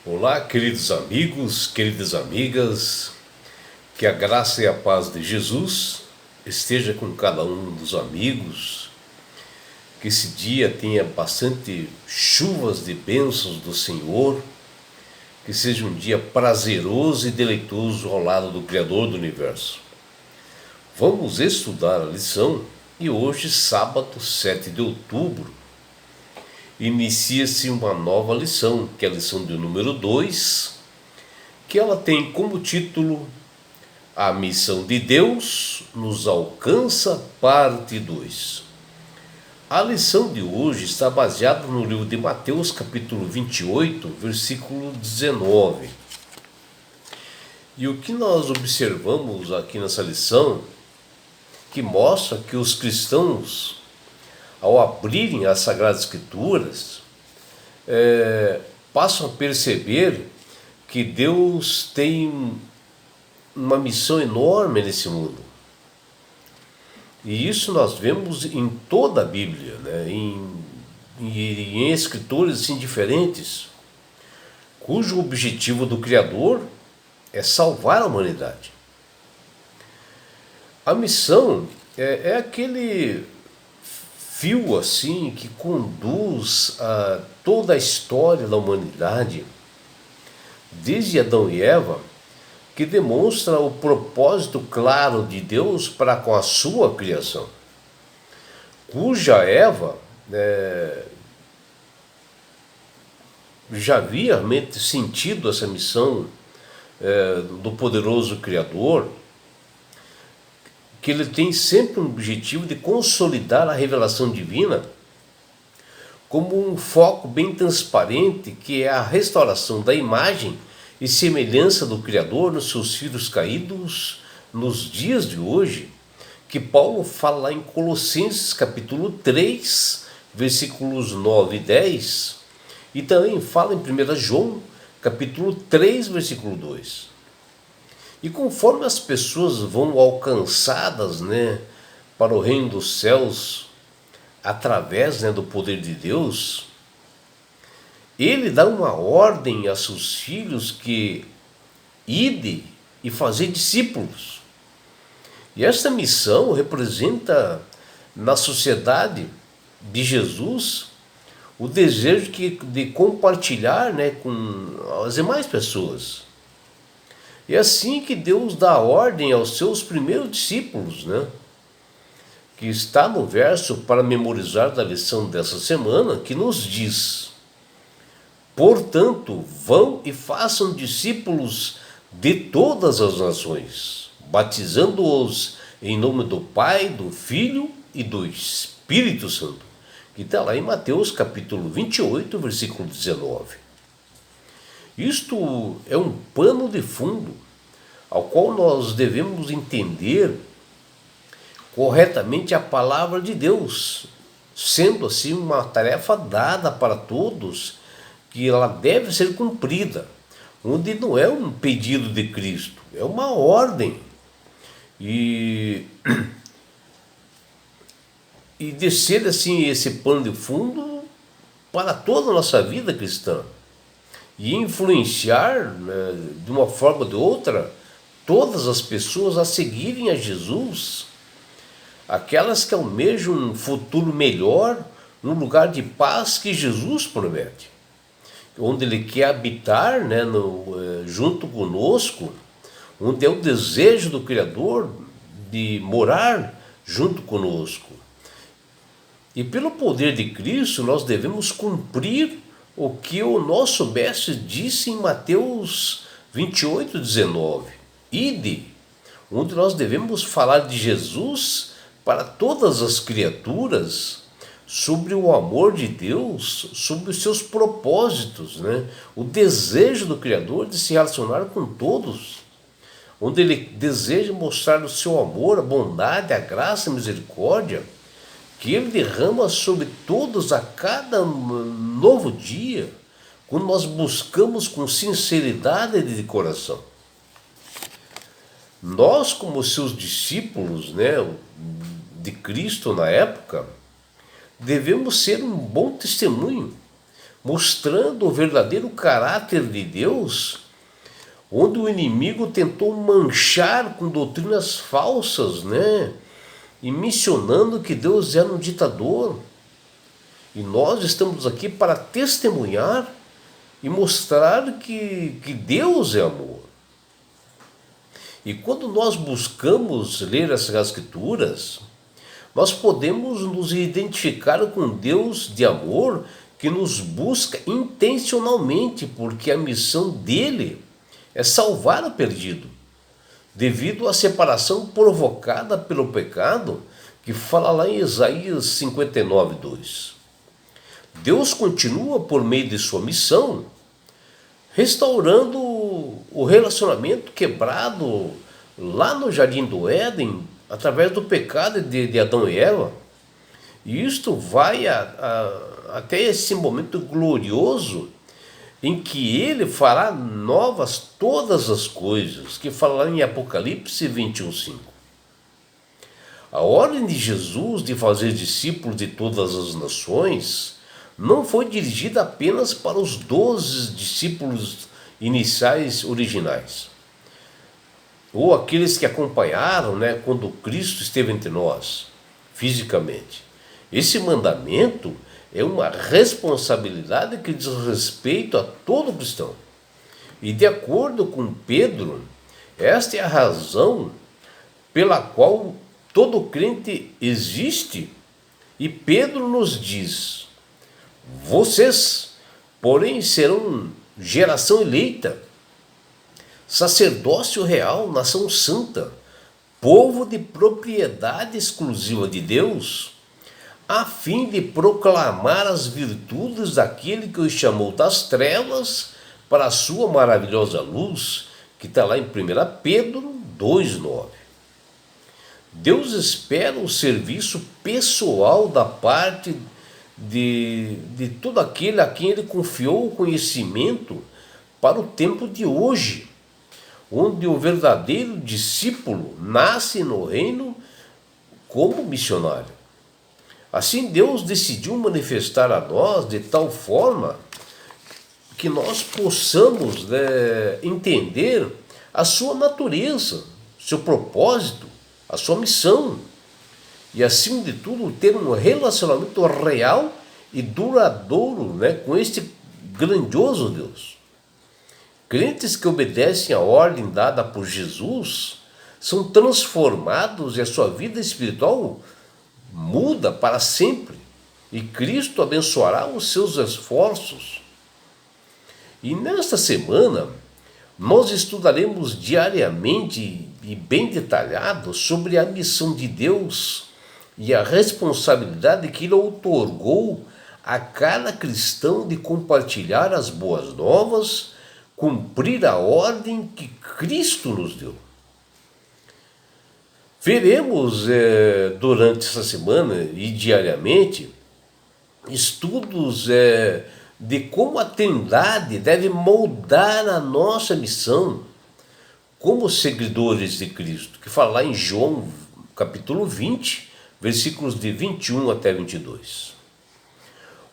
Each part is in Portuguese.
Olá, queridos amigos, queridas amigas, que a graça e a paz de Jesus esteja com cada um dos amigos, que esse dia tenha bastante chuvas de bênçãos do Senhor, que seja um dia prazeroso e deleitoso ao lado do Criador do Universo. Vamos estudar a lição e hoje, sábado 7 de outubro, inicia-se uma nova lição, que é a lição de número 2, que ela tem como título A Missão de Deus nos alcança, parte 2. A lição de hoje está baseada no livro de Mateus, capítulo 28, versículo 19. E o que nós observamos aqui nessa lição, que mostra que os cristãos, ao abrirem as Sagradas Escrituras, passam a perceber que Deus tem uma missão enorme nesse mundo. E isso nós vemos em toda a Bíblia, né? em escritores assim, diferentes, cujo objetivo do Criador é salvar a humanidade. A missão é aquele fio assim que conduz a toda a história da humanidade, desde Adão e Eva, que demonstra o propósito claro de Deus para com a sua criação, cuja Eva já havia realmente sentido essa missão do poderoso Criador, que ele tem sempre um objetivo de consolidar a revelação divina como um foco bem transparente, que é a restauração da imagem e semelhança do Criador nos seus filhos caídos nos dias de hoje, que Paulo fala lá em Colossenses capítulo 3, versículos 9 e 10, e também fala em 1 João capítulo 3, versículo 2. E conforme as pessoas vão alcançadas, para o reino dos céus, através, do poder de Deus, ele dá uma ordem a seus filhos que ide e fazer discípulos. E esta missão representa na sociedade de Jesus o desejo de compartilhar, com as demais pessoas. É assim que Deus dá ordem aos seus primeiros discípulos, que está no verso para memorizar da lição dessa semana, que nos diz: portanto, vão e façam discípulos de todas as nações, batizando-os em nome do Pai, do Filho e do Espírito Santo, que está lá em Mateus capítulo 28, versículo 19. Isto é um pano de fundo ao qual nós devemos entender corretamente a palavra de Deus, sendo assim uma tarefa dada para todos, que ela deve ser cumprida, onde não é um pedido de Cristo, é uma ordem. E descer assim esse pano de fundo para toda a nossa vida cristã, e influenciar, de uma forma ou de outra, todas as pessoas a seguirem a Jesus, aquelas que almejam um futuro melhor, num lugar de paz que Jesus promete, onde Ele quer habitar, junto conosco, onde é o desejo do Criador de morar junto conosco. E pelo poder de Cristo nós devemos cumprir o que o nosso mestre disse em Mateus 28, 19. Ide, onde nós devemos falar de Jesus para todas as criaturas, sobre o amor de Deus, sobre os seus propósitos, o desejo do Criador de se relacionar com todos, onde Ele deseja mostrar o seu amor, a bondade, a graça, a misericórdia, que Ele derrama sobre todos a cada novo dia, quando nós buscamos com sinceridade de coração. Nós, como seus discípulos, de Cristo na época, devemos ser um bom testemunho, mostrando o verdadeiro caráter de Deus, onde o inimigo tentou manchar com doutrinas falsas, né? E mencionando que Deus era um ditador. E nós estamos aqui para testemunhar e mostrar que Deus é amor. E quando nós buscamos ler essas escrituras, nós podemos nos identificar com Deus de amor que nos busca intencionalmente, porque a missão dele é salvar o perdido, devido à separação provocada pelo pecado, que fala lá em Isaías 59:2. Deus continua, por meio de sua missão, restaurando o relacionamento quebrado lá no Jardim do Éden, através do pecado de Adão e Eva. E isto vai até esse momento glorioso em que ele fará novas todas as coisas, que fala em Apocalipse 21:5. A ordem de Jesus de fazer discípulos de todas as nações não foi dirigida apenas para os 12 discípulos iniciais originais, ou aqueles que acompanharam, né, quando Cristo esteve entre nós, fisicamente. Esse mandamento é uma responsabilidade que diz respeito a todo cristão. E de acordo com Pedro, esta é a razão pela qual todo crente existe. E Pedro nos diz: vocês, porém, serão geração eleita, sacerdócio real, nação santa, povo de propriedade exclusiva de Deus, a fim de proclamar as virtudes daquele que os chamou das trevas para a sua maravilhosa luz, que está lá em 1 Pedro 2:9. Deus espera o serviço pessoal da parte de todo aquele a quem ele confiou o conhecimento para o tempo de hoje, onde o verdadeiro discípulo nasce no reino como missionário. Assim, Deus decidiu manifestar a nós de tal forma que nós possamos, né, entender a sua natureza, seu propósito, a sua missão. E, acima de tudo, ter um relacionamento real e duradouro, né, com este grandioso Deus. Crentes que obedecem à ordem dada por Jesus são transformados e a sua vida espiritual muda para sempre. E Cristo abençoará os seus esforços. E nesta semana, nós estudaremos diariamente e bem detalhado sobre a missão de Deus e a responsabilidade que ele outorgou a cada cristão de compartilhar as boas novas, cumprir a ordem que Cristo nos deu. Veremos durante essa semana e diariamente estudos de como a Trindade deve moldar a nossa missão como seguidores de Cristo, que fala lá em João capítulo 20, versículos de 21 até 22.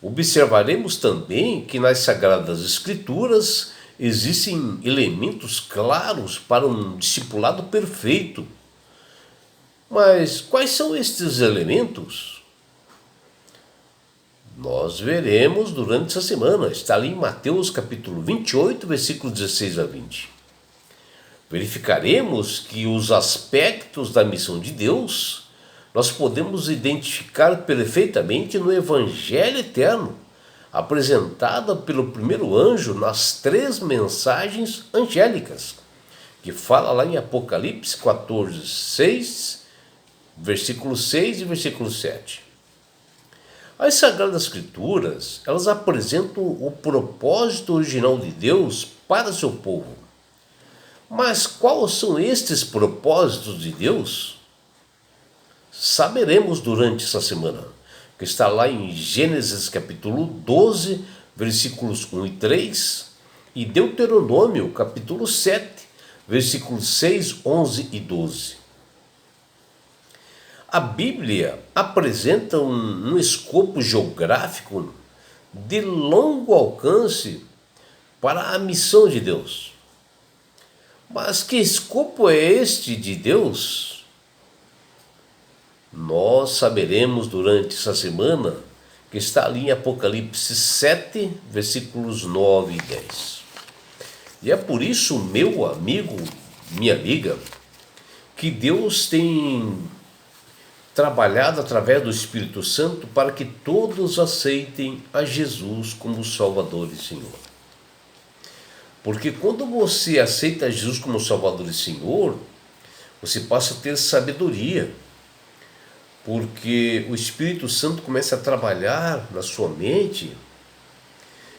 Observaremos também que nas Sagradas Escrituras existem elementos claros para um discipulado perfeito. Mas quais são estes elementos? Nós veremos durante essa semana. Está ali em Mateus capítulo 28, versículos 16 a 20. Verificaremos que os aspectos da missão de Deus nós podemos identificar perfeitamente no Evangelho eterno, apresentado pelo primeiro anjo nas 3 mensagens angélicas, que fala lá em Apocalipse 14:6, versículo 6 e versículo 7. As Sagradas Escrituras, elas apresentam o propósito original de Deus para seu povo. Mas quais são estes propósitos de Deus? Saberemos durante essa semana, que está lá em Gênesis capítulo 12, versículos 1 e 3, e Deuteronômio capítulo 7, versículos 6, 11 e 12. A Bíblia apresenta um escopo geográfico de longo alcance para a missão de Deus. Mas que escopo é este de Deus? Nós saberemos durante essa semana, que está ali em Apocalipse 7, versículos 9 e 10. E é por isso, meu amigo, minha amiga, que Deus tem trabalhado através do Espírito Santo para que todos aceitem a Jesus como Salvador e Senhor. Porque quando você aceita Jesus como Salvador e Senhor, você passa a ter sabedoria. Porque o Espírito Santo começa a trabalhar na sua mente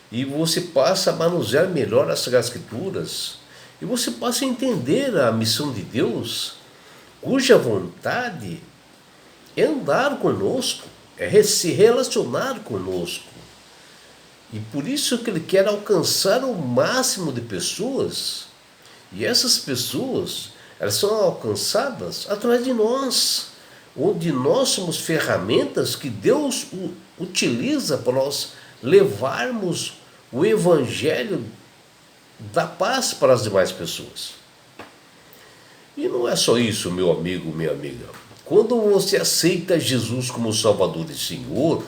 e você passa a manusear melhor as Sagradas Escrituras e você passa a entender a missão de Deus, cuja vontade é andar conosco, é se relacionar conosco. E por isso que Ele quer alcançar o máximo de pessoas. E essas pessoas, elas são alcançadas através de nós, onde nós somos ferramentas que Deus utiliza para nós levarmos o Evangelho da paz para as demais pessoas. E não é só isso, meu amigo, minha amiga. Quando você aceita Jesus como Salvador e Senhor,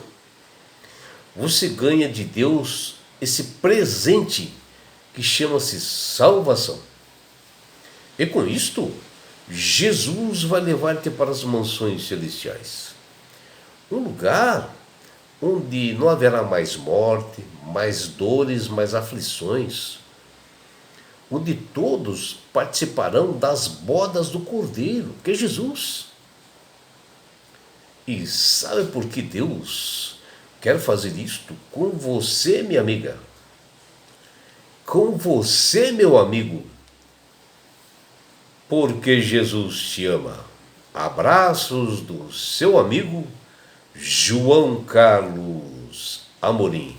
você ganha de Deus esse presente que chama-se salvação. E com isto, Jesus vai levar-te para as mansões celestiais. Um lugar onde não haverá mais morte, mais dores, mais aflições. Onde todos participarão das bodas do Cordeiro, que é Jesus. E sabe por que Deus quer fazer isto com você, minha amiga? Com você, meu amigo. Porque Jesus te ama. Abraços do seu amigo João Carlos Amorim.